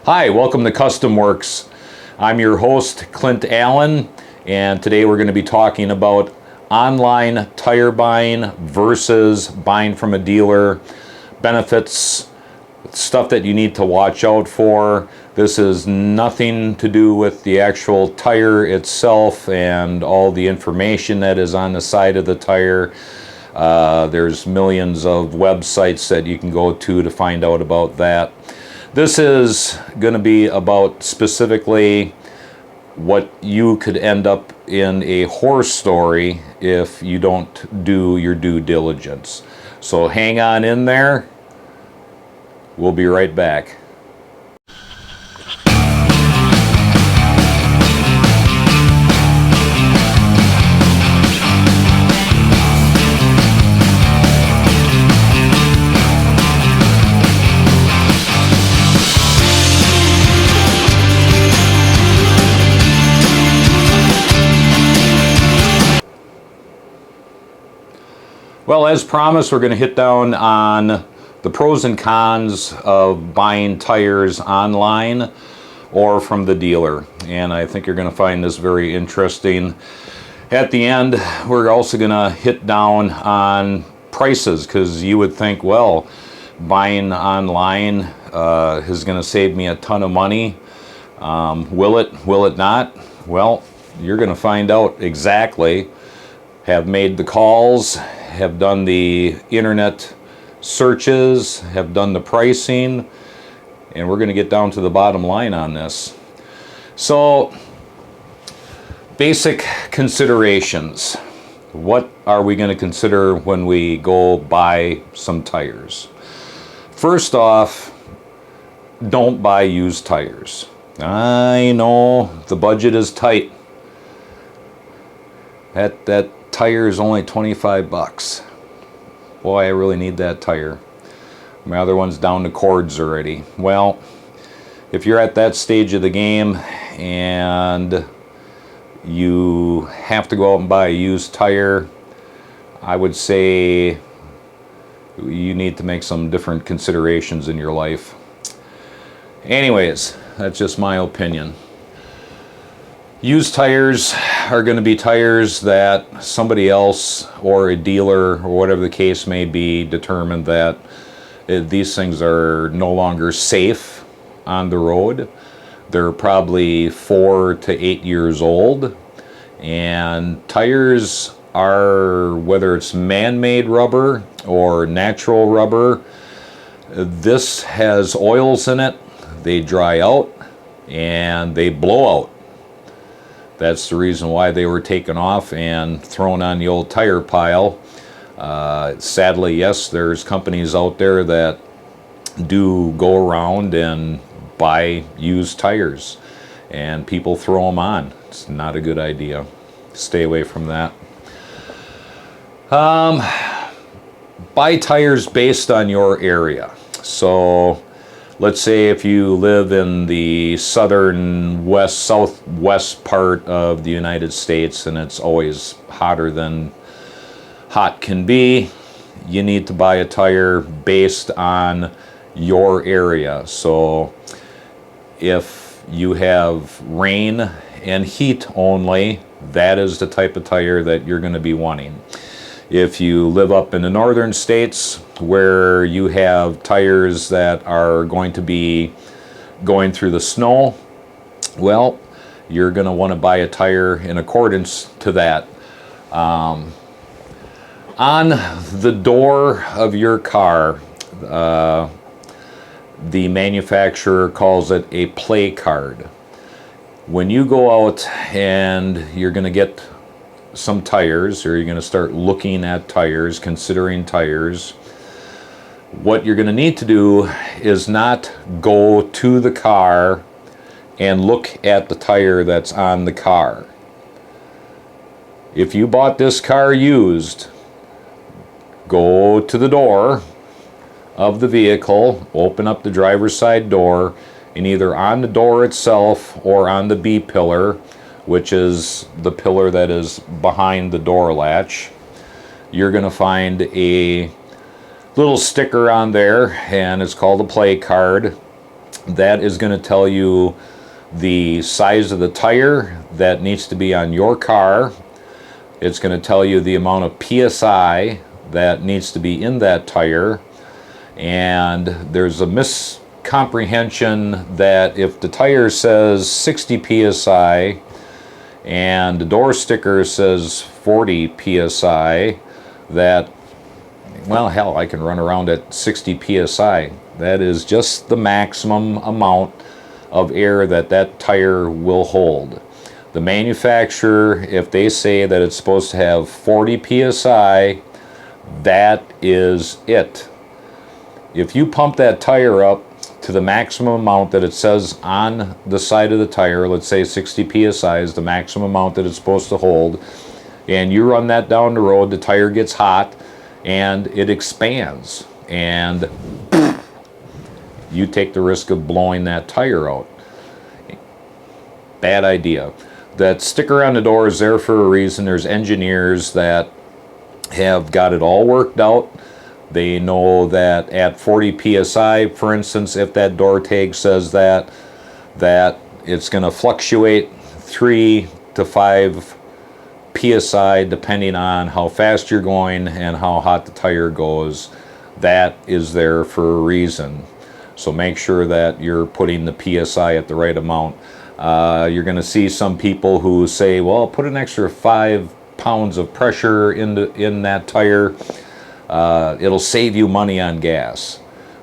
Hi, welcome to Custom Works. I'm your host, Clint Allen, and today we're going to be talking about online tire buying versus buying from a dealer, benefits, stuff that you need to watch out for. This is nothing to do with the actual tire itself and all the information that is on the side of the tire. There's millions of websites that you can go to find out about that. This is going to be about specifically what you could end up in a horror story if you don't do your due diligence. So hang on in there. We'll be right back. Well, as promised, we're going to hit down on the pros and cons of buying tires online or from the dealer. And I think you're going to find this very interesting. At the end, we're also going to hit down on prices, because you would think, well, buying online is going to save me a ton of money. Will it? Will it not? Well, you're going to find out exactly. Have made the calls, have done the internet searches, have done the pricing, and we're going to get down to the bottom line on this. So, basic considerations. What are we going to consider when we go buy some tires? First off, don't buy used tires. I know the budget is tight. That tire is only 25 bucks. Boy, I really need that tire. My other one's down to cords already. Well, if you're at that stage of the game and you have to go out and buy a used tire, I would say you need to make some different considerations in your life. Anyways, that's just my opinion. Used tires are going to be tires that somebody else or a dealer or whatever the case may be determined that these things are no longer safe on the road. They're probably 4 to 8 years old, and tires are, whether it's man-made rubber or natural rubber, this has oils in it. They dry out and they blow out. That's the reason why they were taken off and thrown on the old tire pile. Sadly, yes, there's companies out there that do go around and buy used tires, and people throw them on. It's not a good idea. Stay away from that. Buy tires based on your area. So, let's say if you live in the southwest part of the United States and it's always hotter than hot can be, you need to buy a tire based on your area. So if you have rain and heat only, that is the type of tire that you're going to be wanting. If you live up in the northern states where you have tires that are going to be going through the snow, well, you're going to want to buy a tire in accordance to that. On the door of your car, the manufacturer calls it a play card. When you go out and you're going to get some tires, or you're going to start looking at tires, considering tires, what you're going to need to do is not go to the car and look at the tire that's on the car. If you bought this car used, go to the door of the vehicle, open up the driver's side door, and either on the door itself or on the B-pillar, which is the pillar that is behind the door latch, you're going to find a little sticker on there, and it's called a play card. That is going to tell you the size of the tire that needs to be on your car. It's going to tell you the amount of PSI that needs to be in that tire. And there's a miscomprehension that if the tire says 60 PSI and the door sticker says 40 PSI, that, well, hell, I can run around at 60 PSI. That is just the maximum amount of air that that tire will hold. The manufacturer, if they say that it's supposed to have 40 PSI, that is it. If you pump that tire up to the maximum amount that it says on the side of the tire, let's say 60 PSI is the maximum amount that it's supposed to hold, and you run that down the road, the tire gets hot and it expands, and you take the risk of blowing that tire out. Bad idea. That sticker on the door is there for a reason. There's engineers that have got it all worked out. They know that at 40 PSI, for instance, if that door tag says that it's going to fluctuate 3 to 5 PSI depending on how fast you're going and how hot the tire goes. That is there for a reason. So make sure that you're putting the PSI at the right amount. You're going to see some people who say, well, put an extra 5 pounds of pressure in that tire. It'll save you money on gas.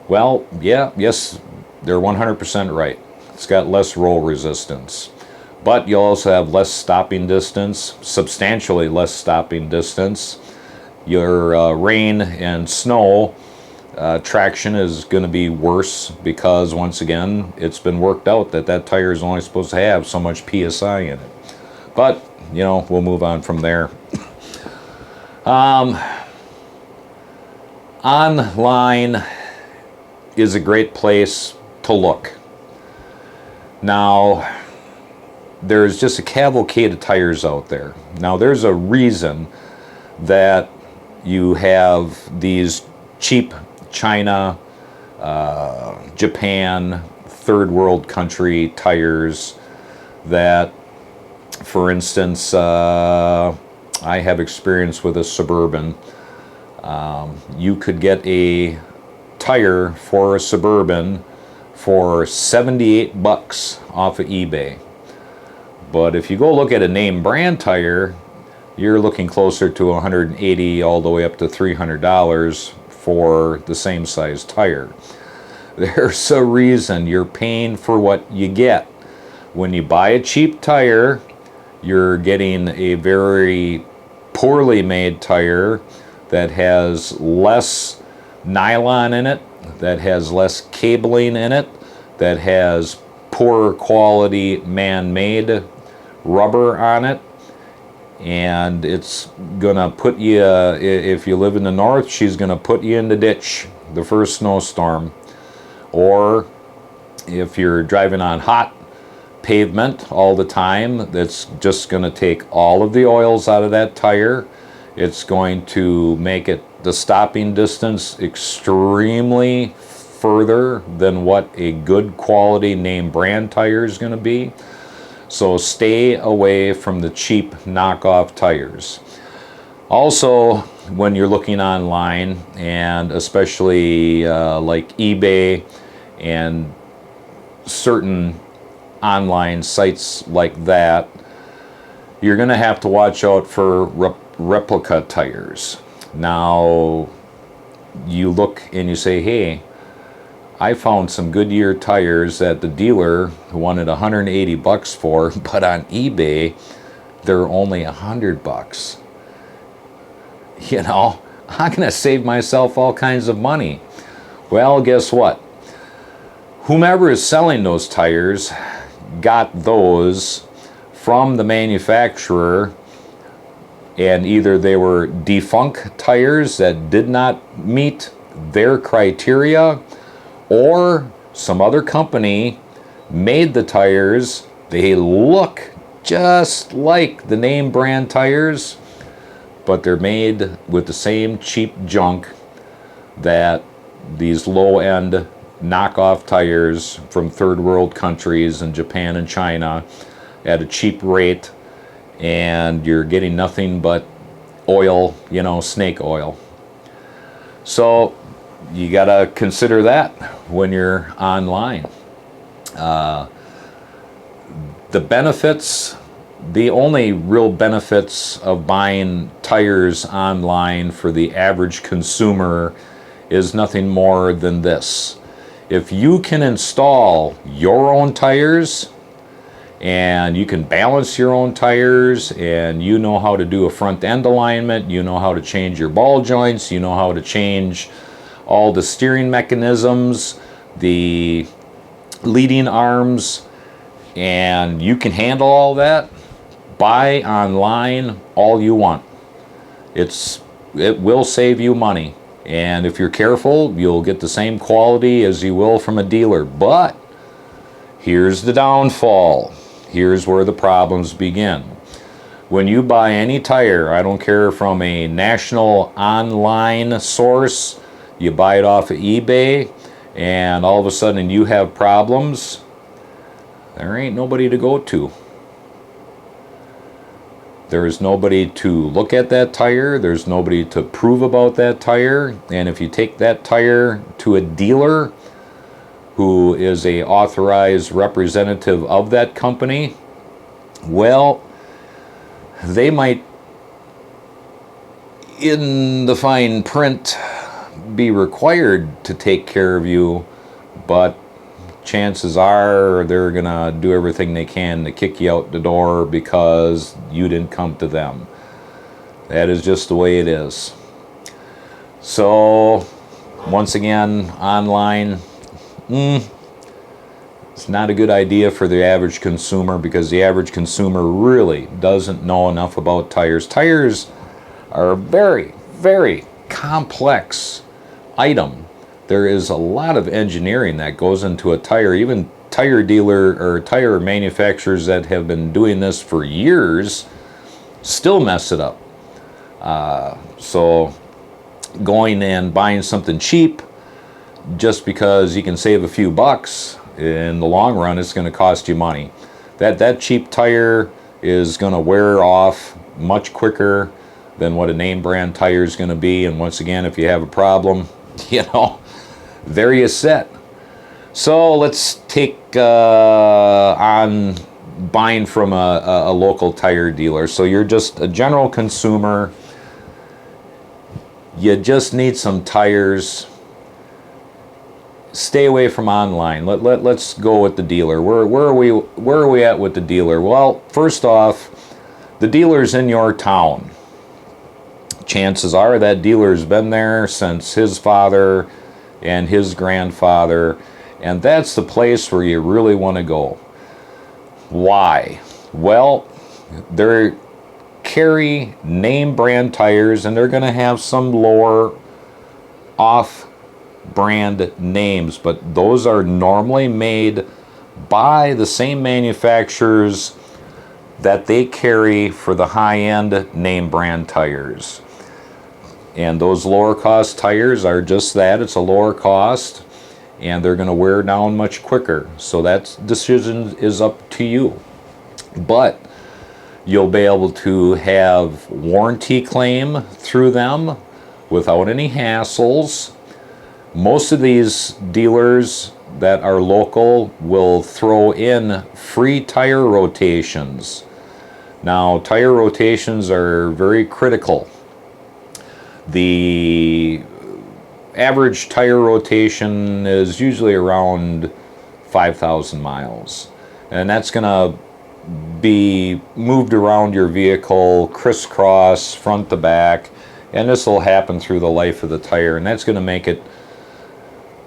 Well, yes, they're 100% right. It's got less roll resistance. But you'll also have less stopping distance, substantially less stopping distance. Your rain and snow traction is going to be worse because, once again, it's been worked out that that tire is only supposed to have so much PSI in it. But, you know, we'll move on from there. Online is a great place to look. Now, there's just a cavalcade of tires out there. Now, there's a reason that you have these cheap China, Japan, third world country tires that, for instance, I have experience with a Suburban. You could get a tire for a Suburban for $78 off of eBay. But if you go look at a name brand tire, you're looking closer to $180 all the way up to $300 for the same size tire. There's a reason you're paying for what you get. When you buy a cheap tire, you're getting a very poorly made tire that has less nylon in it, that has less cabling in it, that has poorer quality man-made rubber on it, and it's gonna put you, if you live in the north, she's gonna put you in the ditch the first snowstorm. Or if you're driving on hot pavement all the time, that's just gonna take all of the oils out of that tire. It's going to make it the stopping distance extremely further than what a good quality name brand tire is going to be. So stay away from the cheap knockoff tires. Also, when you're looking online, and especially like eBay and certain online sites like that, you're going to have to watch out for replica tires. Now, you look and you say, hey, I found some Goodyear tires that the dealer wanted $180 for, but on eBay, they're only $100. You know, I'm going to save myself all kinds of money. Well, guess what? Whomever is selling those tires got those from the manufacturer, and either they were defunct tires that did not meet their criteria, or some other company made the tires. They look just like the name brand tires, but they're made with the same cheap junk that these low-end knockoff tires from third world countries in Japan and China at a cheap rate, and you're getting nothing but oil, you know, snake oil. So you got to consider that when you're online. The benefits, the only real benefits of buying tires online for the average consumer is nothing more than this. If you can install your own tires, and you can balance your own tires, and you know how to do a front end alignment, you know how to change your ball joints, you know how to change all the steering mechanisms, the leading arms, and you can handle all that, buy online all you want. It will save you money, and if you're careful, you'll get the same quality as you will from a dealer. But here's the downfall. Here's where the problems begin. When you buy any tire, I don't care from a national online source, you buy it off of eBay, and all of a sudden you have problems, there ain't nobody to go to. There is nobody to look at that tire. There's nobody to prove about that tire. And if you take that tire to a dealer who is a authorized representative of that company, well, they might, in the fine print, be required to take care of you, but chances are they're gonna do everything they can to kick you out the door because you didn't come to them. That is just the way it is. So once again, online, it's not a good idea for the average consumer, because the average consumer really doesn't know enough about tires. Tires are a very, very complex item. There is a lot of engineering that goes into a tire. Even tire dealer or tire manufacturers that have been doing this for years still mess it up. So going and buying something cheap just because you can save a few bucks, in the long run it's going to cost you money. That cheap tire is going to wear off much quicker than what a name brand tire is going to be. And once again, if you have a problem, you know, there you sit. So let's take on buying from a local tire dealer. So you're just a general consumer. You just need some tires. Stay away from online. Let's go with the dealer. Where are we at with the dealer? Well, first off, the dealer's in your town. Chances are that dealer's been there since his father and his grandfather, and that's the place where you really want to go. Why? Well, they carry name brand tires, and they're going to have some lower off brand names, but those are normally made by the same manufacturers that they carry for the high-end name brand tires. And those lower cost tires are just that. It's a lower cost, and they're going to wear down much quicker. So that decision is up to you. But you'll be able to have warranty claim through them without any hassles. Most of these dealers that are local will throw in free tire rotations. Now, tire rotations are very critical. The average tire rotation is usually around 5,000 miles, and that's going to be moved around your vehicle crisscross front to back, and this will happen through the life of the tire, and that's going to make it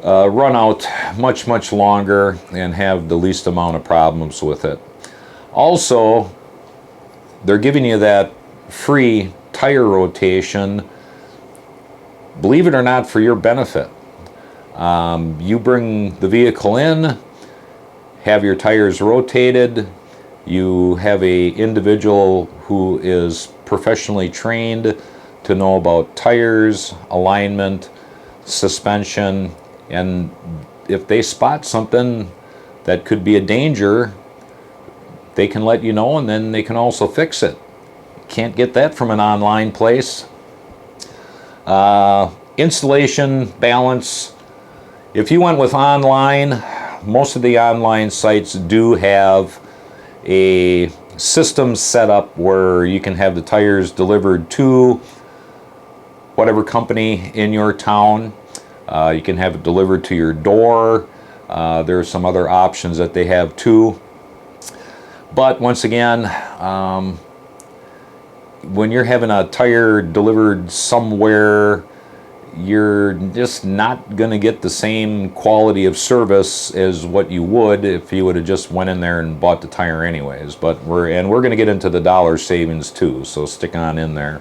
run out much longer and have the least amount of problems with it. Also, they're giving you that free tire rotation, believe it or not, for your benefit. You bring the vehicle in, have your tires rotated, you have a individual who is professionally trained to know about tires, alignment, suspension, and if they spot something that could be a danger, they can let you know, and then they can also fix it. Can't get that from an online place. Installation, balance. If you went with online, most of the online sites do have a system set up where you can have the tires delivered to whatever company in your town. You can have it delivered to your door. There are some other options that they have too. But once again, when you're having a tire delivered somewhere, you're just not going to get the same quality of service as what you would if you would have just went in there and bought the tire anyways. But we're going to get into the dollar savings too, so stick on in there.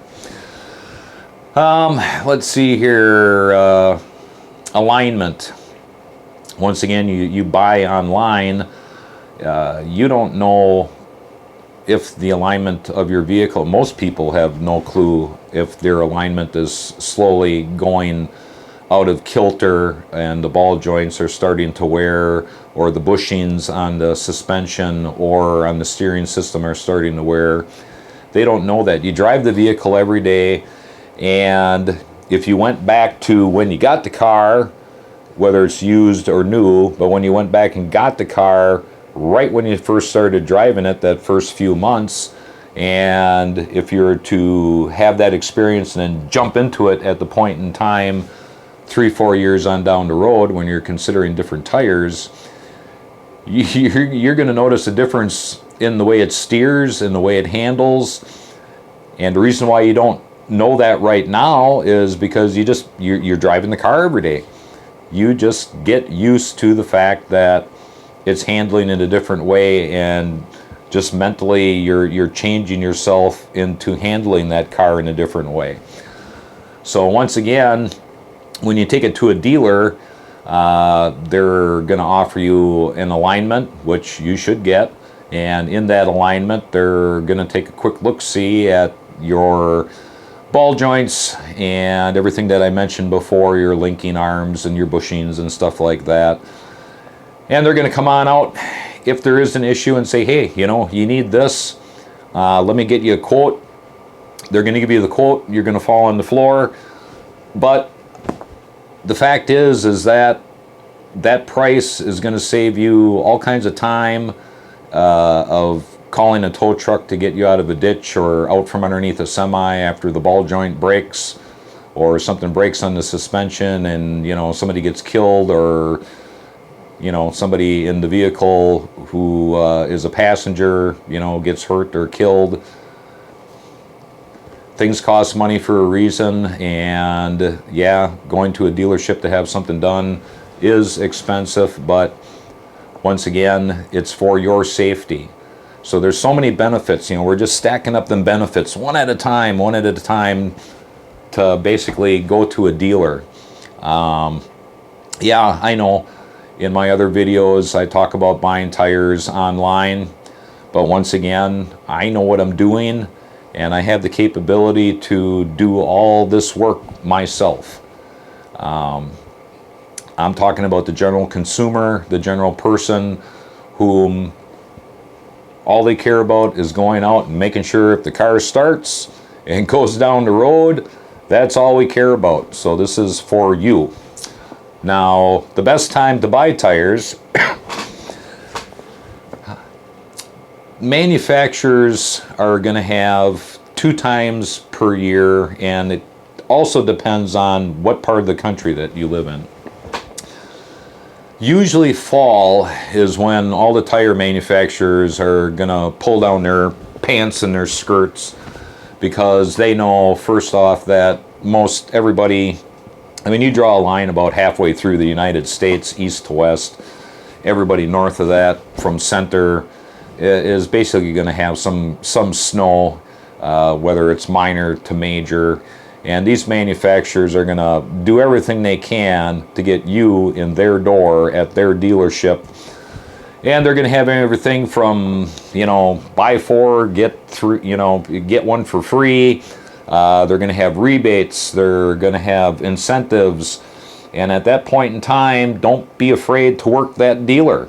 Let's see here. Alignment. Once again, you buy online. You don't know if the alignment of your vehicle, most people have no clue if their alignment is slowly going out of kilter and the ball joints are starting to wear, or the bushings on the suspension or on the steering system are starting to wear. They don't know that. You drive the vehicle every day, and if you went back to when you got the car, whether it's used or new, but when you went back and got the car, right when you first started driving it, that first few months, and if you were to have that experience and then jump into it at the point in time 3-4 years on down the road when you're considering different tires, you're going to notice a difference in the way it steers and the way it handles. And the reason why you don't know that right now is because you're driving the car every day. You just get used to the fact that it's handling in a different way, and just mentally you're changing yourself into handling that car in a different way. So once again, when you take it to a dealer, they're going to offer you an alignment, which you should get, and in that alignment they're going to take a quick look-see at your ball joints and everything that I mentioned before, your linking arms and your bushings and stuff like that. And they're going to come on out if there is an issue and say, hey, you need this. Let me get you a quote. They're going to give you the quote. You're going to fall on the floor. But the fact is that price is going to save you all kinds of time of calling a tow truck to get you out of a ditch or out from underneath a semi after the ball joint breaks, or something breaks on the suspension and somebody gets killed, or somebody in the vehicle who is a passenger, gets hurt or killed. Things cost money for a reason, and yeah, going to a dealership to have something done is expensive, but once again, it's for your safety. So there's so many benefits. We're just stacking up them benefits one at a time to basically go to a dealer. Yeah, I know. In my other videos, I talk about buying tires online, but once again, I know what I'm doing, and I have the capability to do all this work myself. I'm talking about the general consumer, the general person whom all they care about is going out and making sure if the car starts and goes down the road, that's all we care about. So this is for you. Now, the best time to buy tires, manufacturers are going to have 2 times per year, and it also depends on what part of the country that you live in. Usually fall is when all the tire manufacturers are going to pull down their pants and their skirts, because they know, first off, that most everybody, you draw a line about halfway through the United States, east to west. Everybody north of that, from center, is basically going to have some snow, whether it's minor to major. And these manufacturers are going to do everything they can to get you in their door at their dealership. And they're going to have everything from, buy 4, get 3, get 1 for free. They're going to have rebates. They're going to have incentives. And at that point in time, don't be afraid to work that dealer.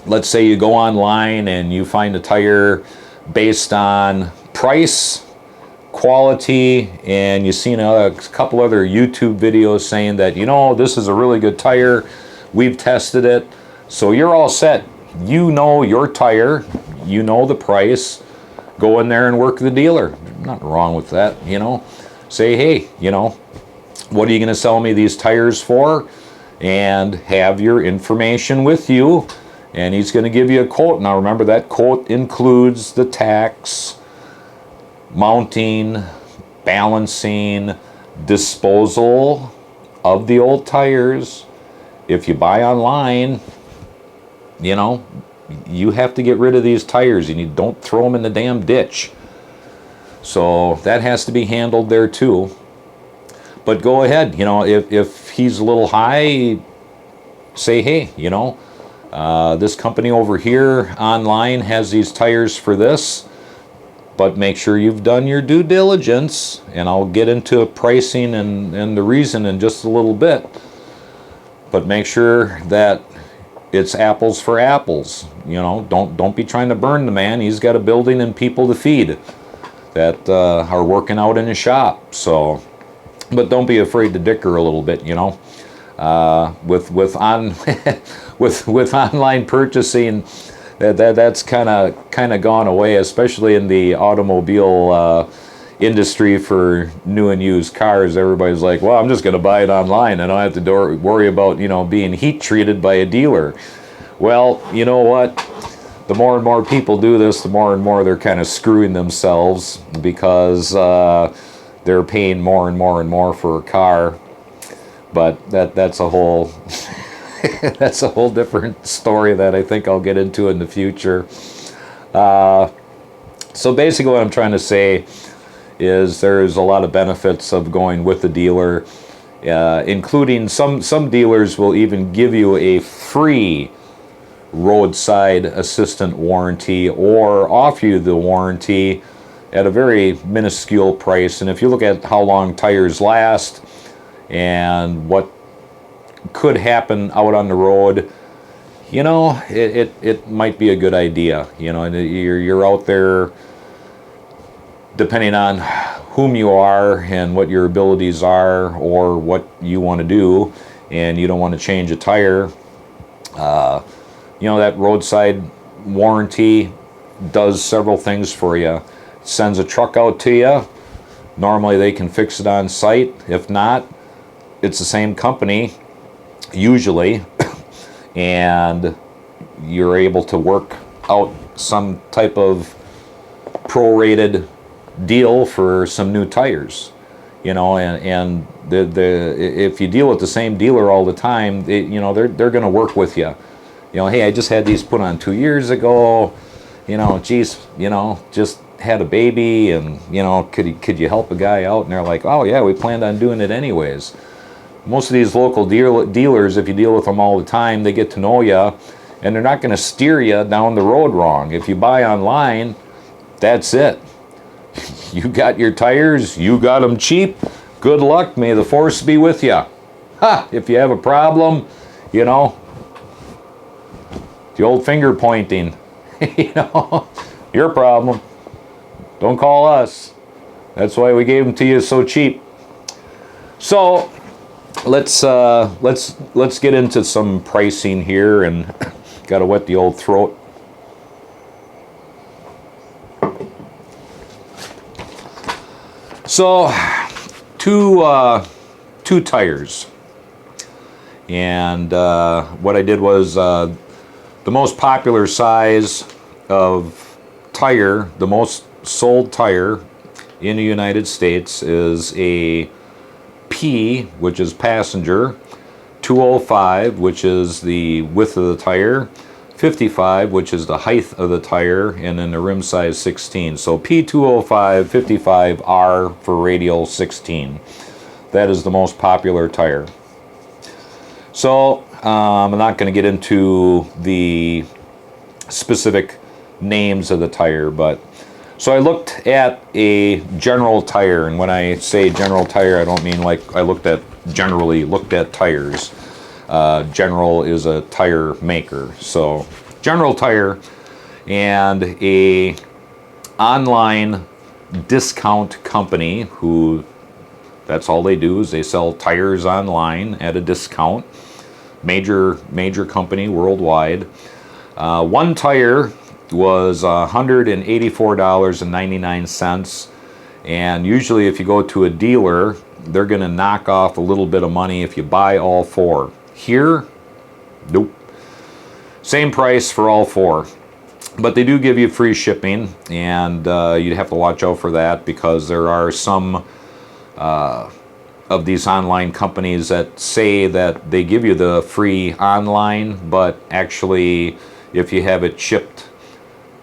Let's say you go online and you find a tire based on price, quality, and you've seen a couple other YouTube videos saying that, you know, this is a really good tire, we've tested it, so you're all set. You know your tire, you know the price, go in there and work the dealer. Nothing wrong with that, you know. Say, hey, you know, what are you going to sell me these tires for? And have your information with you, and he's going to give you a quote. Now remember, that quote includes the tax, mounting, balancing, disposal of the old tires. If you buy online, you know, you have to get rid of these tires and you don't throw them in the damn ditch. So that has to be handled there too. But go ahead, you know, if he's a little high, say, hey, you know, this company over here online has these tires for this, but make sure you've done your due diligence, and I'll get into pricing and the reason in just a little bit. But make sure that it's apples for apples. You know, don't be trying to burn the man. He's got a building and people to feed that are working out in his shop. So, but don't be afraid to dicker a little bit. You know, with online purchasing, that's kind of gone away, especially in the automobile industry for new and used cars. Everybody's like, well, I'm just going to buy it online. I don't have to worry about, you know, being heat treated by a dealer. Well, you know what? The more and more people do this, the more and more they're kind of screwing themselves, because they're paying more and more and more for a car. But that's a whole that's a whole different story that I think I'll get into in the future. So basically what I'm trying to say is there's a lot of benefits of going with the dealer, including some dealers will even give you a free roadside assistant warranty or offer you the warranty at a very minuscule price. And if you look at how long tires last and what could happen out on the road, you know, it might be a good idea. You know, and you're out there, depending on whom you are and what your abilities are or what you want to do, and you don't want to change a tire. You know, that roadside warranty does several things for you. It sends a truck out to you. Normally they can fix it on site. If not, it's the same company usually, and you're able to work out some type of prorated deal for some new tires. You know, and if you deal with the same dealer all the time, you know, they're going to work with you. You know, hey, I just had these put on 2 years ago. You know, geez, you know, just had a baby, and you know, could you help a guy out? And they're like, oh yeah, we planned on doing it anyways. Most of these local dealers, if you deal with them all the time, they get to know you, and they're not going to steer you down the road wrong. If you buy online, that's it. You got your tires, you got them cheap. Good luck. May the force be with you. Ha! If you have a problem, you know, the old finger pointing, you know, your problem. Don't call us. That's why we gave them to you so cheap. So let's get into some pricing here, and got to wet the old throat. So two tires, and what I did was the most popular size of tire, the most sold tire in the United States is a P, which is passenger, 205, which is the width of the tire, 55, which is the height of the tire, and then the rim size 16. So P205, 55R for radial 16. That is the most popular tire. So I'm not going to get into the specific names of the tire, but So I looked at a General Tire, and when I say General Tire, I don't mean like I generally looked at tires. General is a tire maker. So General Tire, and a online discount company who, that's all they do is they sell tires online at a discount. Major company worldwide. One tire was $184.99, and usually if you go to a dealer, they're going to knock off a little bit of money if you buy all four. Here, nope. Same price for all four. But they do give you free shipping, and you'd have to watch out for that, because there are some of these online companies that say that they give you the free online, but actually if you have it shipped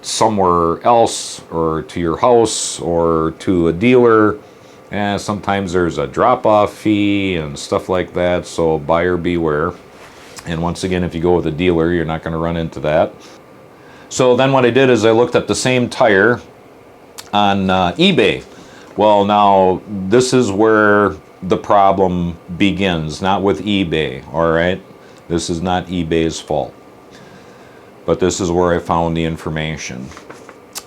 somewhere else or to your house or to a dealer, sometimes there's a drop-off fee and stuff like that, so buyer beware. And once again, if you go with a dealer, you're not going to run into that. So then what I did is I looked at the same tire on eBay. Well, now this is where the problem begins, not with eBay, all right? This is not eBay's fault. But this is where I found the information.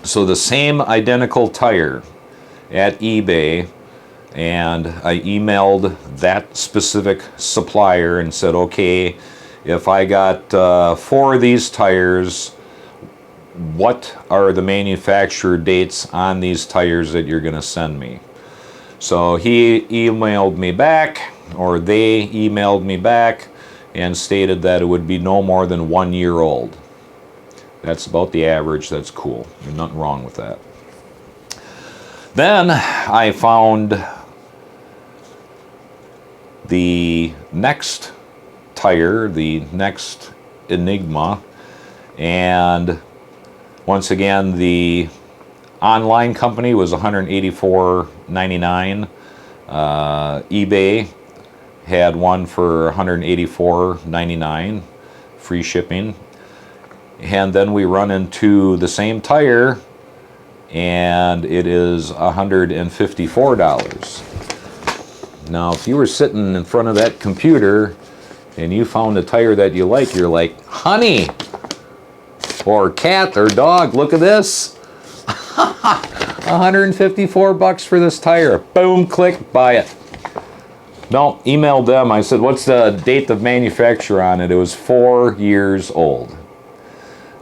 So the same identical tire at eBay, and I emailed that specific supplier and said, okay, if I got 4 of these tires, what are the manufacturer dates on these tires that you're going to send me? So he emailed me back, or they emailed me back, and stated that it would be no more than 1 year old. That's about the average. That's cool. There's nothing wrong with that. Then I found the next tire, the next Enigma, and once again the online company was $184.99. eBay had one for $184.99, free shipping. And then we run into the same tire, and it is $154. Now, if you were sitting in front of that computer and you found a tire that you like, you're like, honey, or cat, or dog, look at this. $154 for this tire. Boom, click, buy it. No, emailed them. I said, what's the date of manufacture on it? It was 4 years old.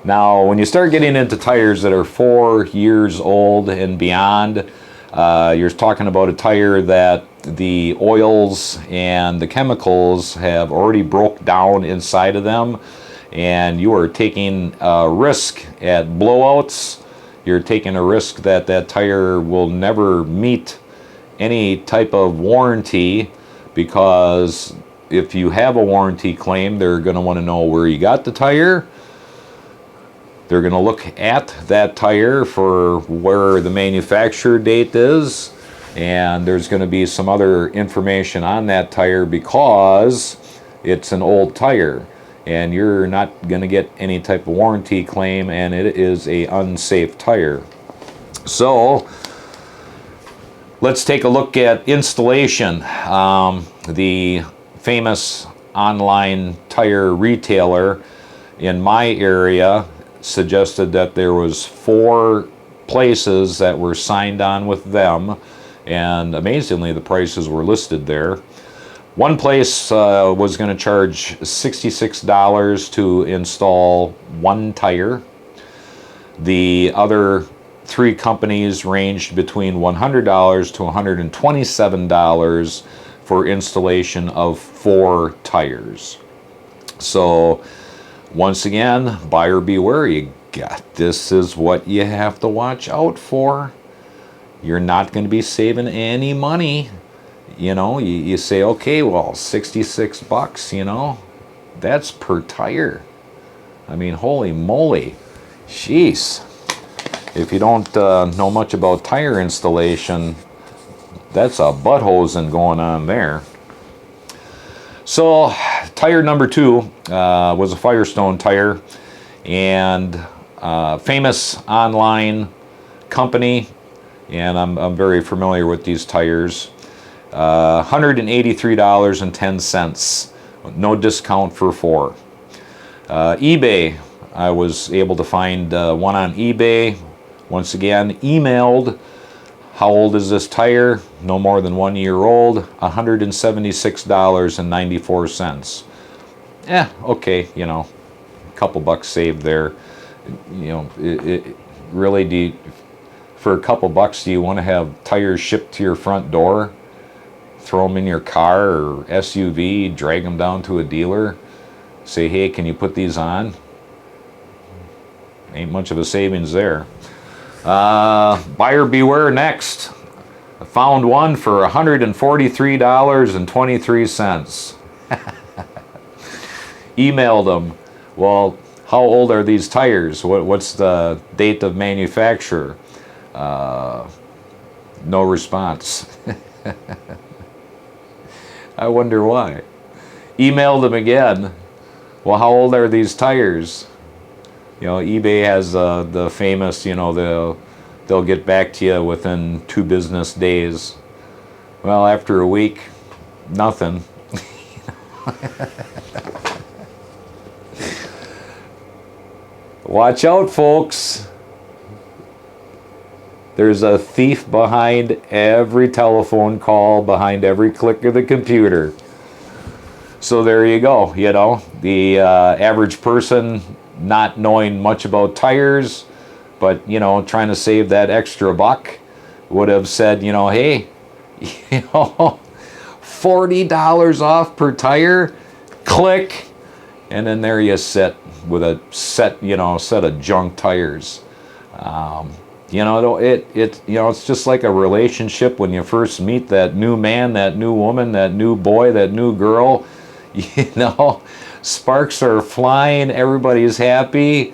Now, when you start getting into tires that are 4 years old and beyond, you're talking about a tire that the oils and the chemicals have already broke down inside of them, and you are taking a risk at blowouts. You're taking a risk that that tire will never meet any type of warranty, because if you have a warranty claim, they're going to want to know where you got the tire. They're going to look at that tire for where the manufacturer date is, and there's going to be some other information on that tire because it's an old tire, and you're not going to get any type of warranty claim, and it is a unsafe tire. So let's take a look at installation. The famous online tire retailer in my area suggested that there was 4 places that were signed on with them, and amazingly the prices were listed there. One place was going to charge $66 to install 1 tire. The other 3 companies ranged between $100 to $127 for installation of 4 tires. So once again, buyer beware. This is what you have to watch out for. You're not going to be saving any money. You know, you say, okay, well, $66, you know, that's per tire. I mean, holy moly. Jeez. If you don't know much about tire installation, that's a butt hosing going on there. So tire number 2 was a Firestone tire, and famous online company, and I'm very familiar with these tires. $183.10. No discount for 4. eBay, I was able to find one on eBay. Once again, emailed, how old is this tire? No more than 1 year old. $176.94. Okay, you know, a couple bucks saved there. You know, really, for a couple bucks, do you want to have tires shipped to your front door? Throw them in your car or SUV, drag them down to a dealer, say, hey, can you put these on? Ain't much of a savings there. Buyer beware next. I found one for $143.23. Emailed them. Well, how old are these tires? What's the date of manufacture? No response. I wonder why. Emailed them again. Well, how old are these tires? You know, eBay has the famous, you know, they'll get back to you within 2 business days. Well, after a week, nothing. Watch out, folks. There's a thief behind every telephone call, behind every click of the computer. So there you go. You know, the average person not knowing much about tires, but, you know, trying to save that extra buck would have said, you know, hey, you know, $40 off per tire, click, and then there you sit with a set of junk tires. You know, it's just like a relationship when you first meet that new man, that new woman, that new boy, that new girl. You know, sparks are flying, everybody's happy,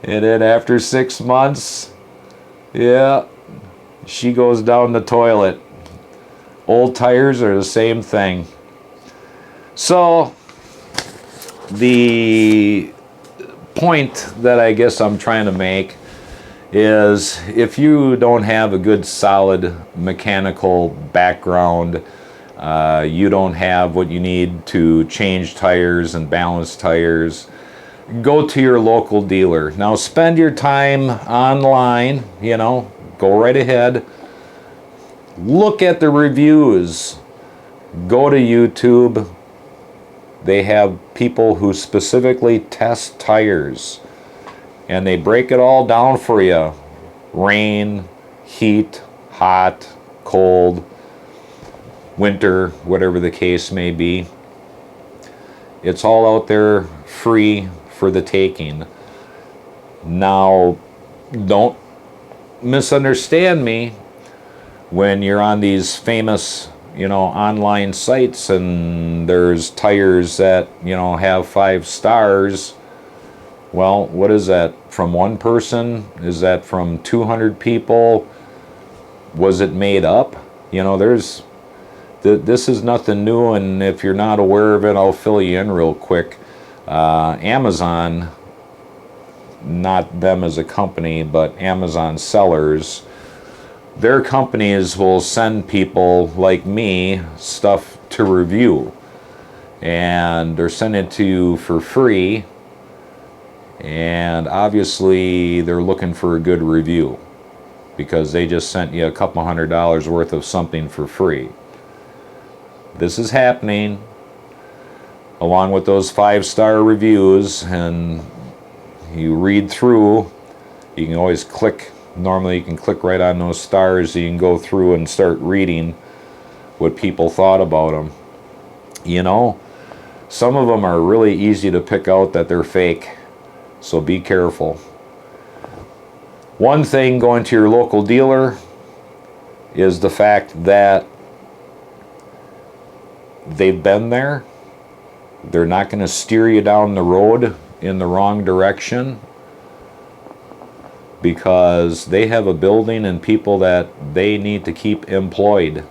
and then after 6 months, yeah, she goes down the toilet. Old tires are the same thing. So, the point that I guess I'm trying to make is, if you don't have a good solid mechanical background, you don't have what you need to change tires and balance tires, go to your local dealer. Now spend your time online, you know, go right ahead. Look at the reviews. Go to YouTube. They have people who specifically test tires, and they break it all down for you. Rain, heat, hot, cold, winter, whatever the case may be. It's all out there free for the taking. Now, don't misunderstand me. When you're on these famous, you know, online sites and there's tires that, you know, have 5 stars, well, what is that? From one person? Is that from 200 people? Was it made up? You know, this is nothing new, and if you're not aware of it, I'll fill you in real quick. Amazon, not them as a company, but Amazon sellers, their companies will send people like me stuff to review, and they're sending it to you for free, and obviously they're looking for a good review because they just sent you a couple $100 worth of something for free. This is happening along with those 5-star reviews, and you read through. You can always click. Normally you can click right on those stars. You can go through and start reading what people thought about them. You know, some of them are really easy to pick out that they're fake, so be careful. One thing going to your local dealer is the fact that they've been there. They're not going to steer you down the road in the wrong direction, because they have a building and people that they need to keep employed.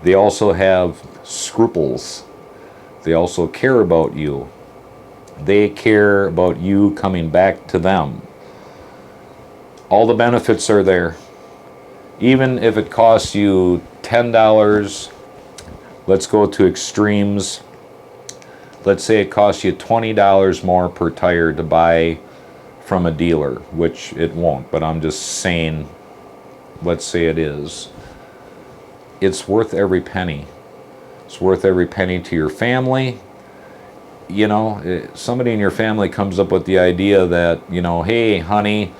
They also have scruples. They also care about you. They care about you coming back to them. all the benefits are there. Even if it costs you $10, let's go to extremes. Let's say it costs you $20 more per tire to buy from a dealer, which it won't, but I'm just saying, let's say it is. It's worth every penny. It's worth every penny to your family. You know, somebody in your family comes up with the idea that, you know, hey, honey,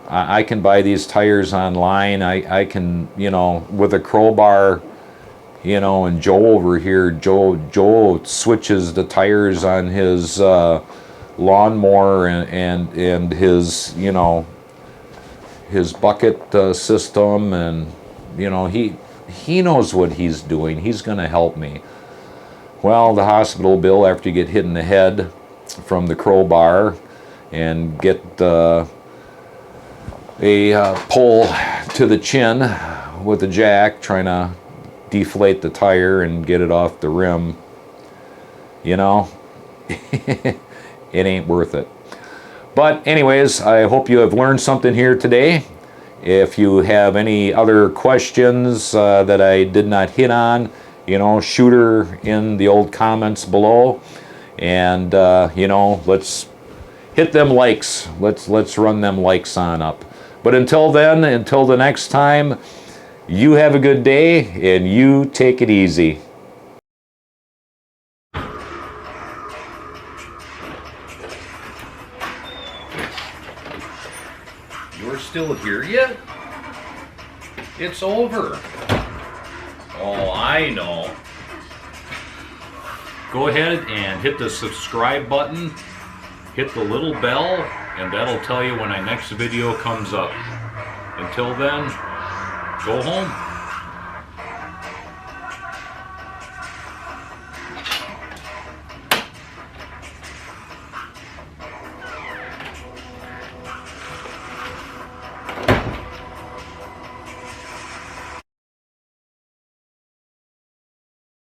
I can buy these tires online. I can, you know, with a crowbar, you know, and Joe over here, Joe switches the tires on his lawnmower and his, you know, his bucket system, and, you know, he knows what he's doing. He's going to help me. Well, the hospital bill after you get hit in the head from the crowbar and get a pull to the chin with a jack trying to deflate the tire and get it off the rim, you know, it ain't worth it. But anyways, I hope you have learned something here today. If you have any other questions that I did not hit on, you know, shoot her in the old comments below, and you know, let's hit them likes. Let's run them likes on up. But until then, until the next time, you have a good day and you take it easy. You're still here yet? It's over. Oh, I know. Go ahead and hit the subscribe button, hit the little bell, and that'll tell you when my next video comes up. Until then, go home.